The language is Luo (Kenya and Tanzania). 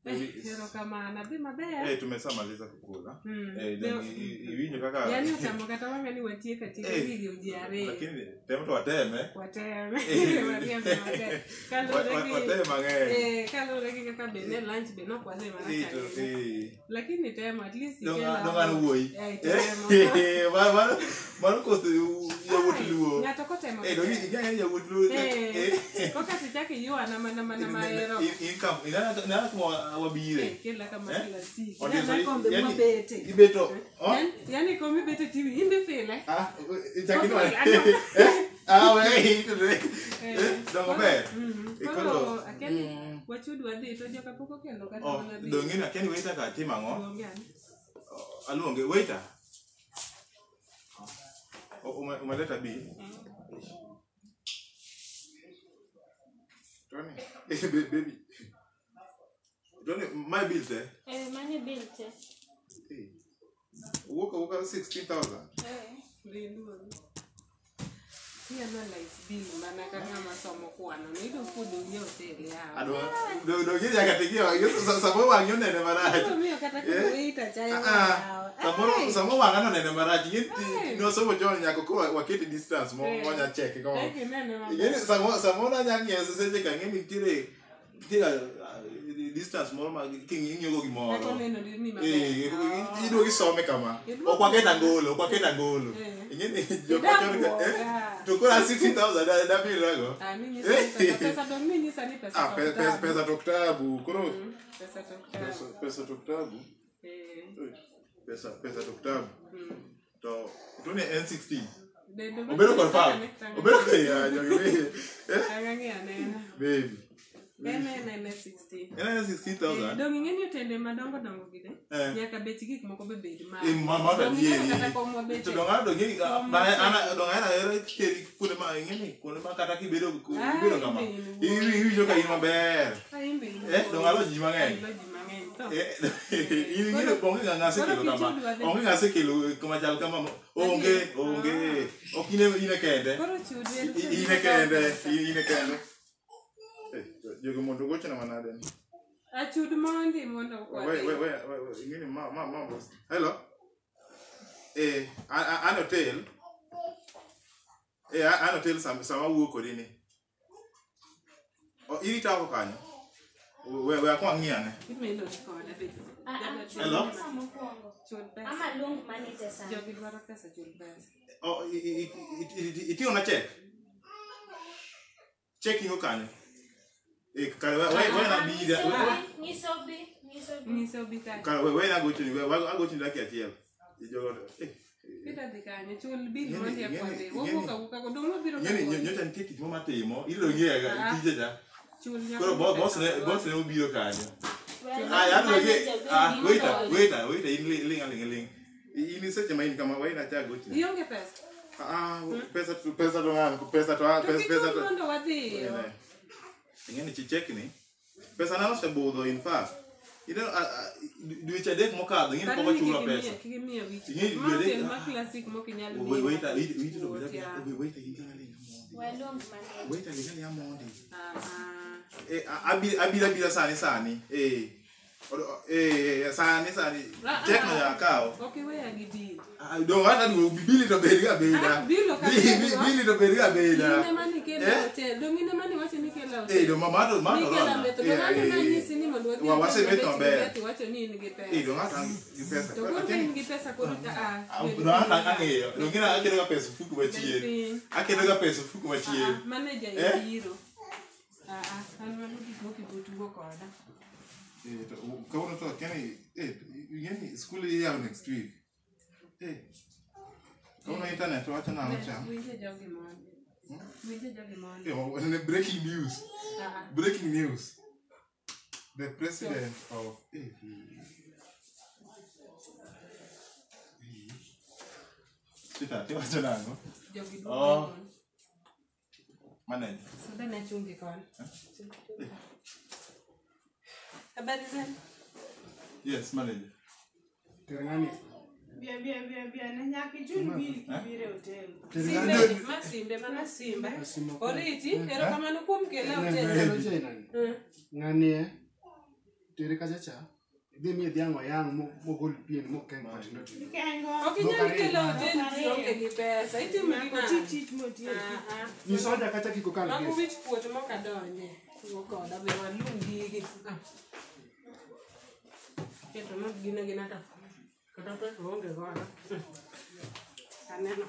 Hero kama na bima bea. Tumeshamaliza kukula. Iwinyo kaka. Yaani utamo kata wanga ni watie katika video jiare. Lakini temo to wateme. Wateme. Kalo regi kaka bene lunch beno kwa sema na kali. Lakini temo at least ikela. Dongan wuoi. Mano ko ya wotluo. Ngato ko temo. Dongi iganya ya wotluo. Koka sichake yu ana mana hero. Income ina kwa wabire. Kila kama kila siku. Na kombe mabete. Ibeto. Yani kombe bete TV imbe fele. Itakino. Wewe ito. Dongo be. Ikolo akeni wachudu wadhi to joka poko kendo kata na bi. Dongina akeni waiter ka tima ngo. Aluonge waiter. Umeleta bi. Tony, baby. Tony, my bill there. Money bill there. Woka 16,000. Pia no life bill mana kama masomo kwano nido food nyo hotel yao. Do gidi akatekia sababu wangyo nene maraji. Mimi kata kuita chai wao. Sababu wangano nene maraji yiti no somo John nyako kwa wakati distance mo nya check kama. Yini sababu na nyangi sese kangeni tire distance mo ma kingi nyogo gimoro. Ido gisome kama. Okwaketa ngolo. Ingeni joko tukura 60,000 da bill rago. Mimi pesa ndo mimi sasa ni pesa. Pesa toktabu. Kuro. Pesa toktabu. Pesa toktabu. To tune N16. Obero confirm. Obero ya jogi. Angangia nena. Baby. Nene 60. Nene 60,000. Dongi ngeni otende madongo gide. Nyaka beti gik moko be bed ma. Mama da yeri. To donga dongi ana ero keri kune ma ngeni kune ma kata kibedo kama. Iwi joka ima ber. Donga lo jima ngai. Ini ngiro bonge ngase kilo kama. Onge ngase kilo kama jal kama onge. Okine ine kende. Ine kende. Jogo mondo gocha na manade. Achud mondi mondo kwa. Wait. Ngini ma. Hello. An hotel. An hotel sama wuo kodini. Iri tawo kanyo. We akwa ngiane. Imelo koda be. Hello. Ama long manager sana. Jogi dwaro pesa chul pesa. Iti ona check. Checking okanyo. Kare na bida. Nisobi ka. Kare na go to ni laki achiel. Jogo. Pita dikanye chul bil mondi akonde. Woka ko dongo biro. Nyocha nitie kit mo matimo. Ilo ngiega tije ja. Chul nya. Koro boss ne obiro kanyo. Wait, ling. Ini seche main kama waina cha gochi. Ionge pesa. Pesa to. Mondo wadhi. Ngeni check ni. Pesa nano se budho in fact. Dweche adek mokadho ngeni pok ochulo pesa. Kigimiya wich. Ngeni hotel ma classic mokinyal miyo. Wait, abira sani. Sani. Check no ya kao. Okay, we agi bil. Don't want to bili to beri abeda. Bili to beri abeda. Ine mani kela hotel. Dongine mani wache ni kela hotel. Do mama. Nikela meto. Nani sini mondo wati. Wase meto be. Wache ni nige pesa. Don't want pesa. To go nige pesa ko Don't angeyo. Dongina akero pesa fuku bachie. Manager yiro. Anwalo gik mokibutugo koda. Kauno to kani school year next week. Kauno internet wacha na wacha. Winje jogi mondi. Breaking news. The president of Sita, wacha nango. Jogi Manager. Sasa na chungi kon. Habari zenu? Yes, manager. Terangani. Bia na nyaki juni bili kibire hotel. Simba. Oriti, ero kama nuko mkela hotel. Ngani tere kacha cha. Dhi mi dhiang' oyang' mogol pien mokeng patino to. Ok inyal kelo hotel tionge gi pesa. Itimo gima tich motie. Nyisoja kata kiko kal mago wich puot mokadonje. Gokoda be walung gigi. Keto not gina ta. Kata pesa onge godo. Aneno.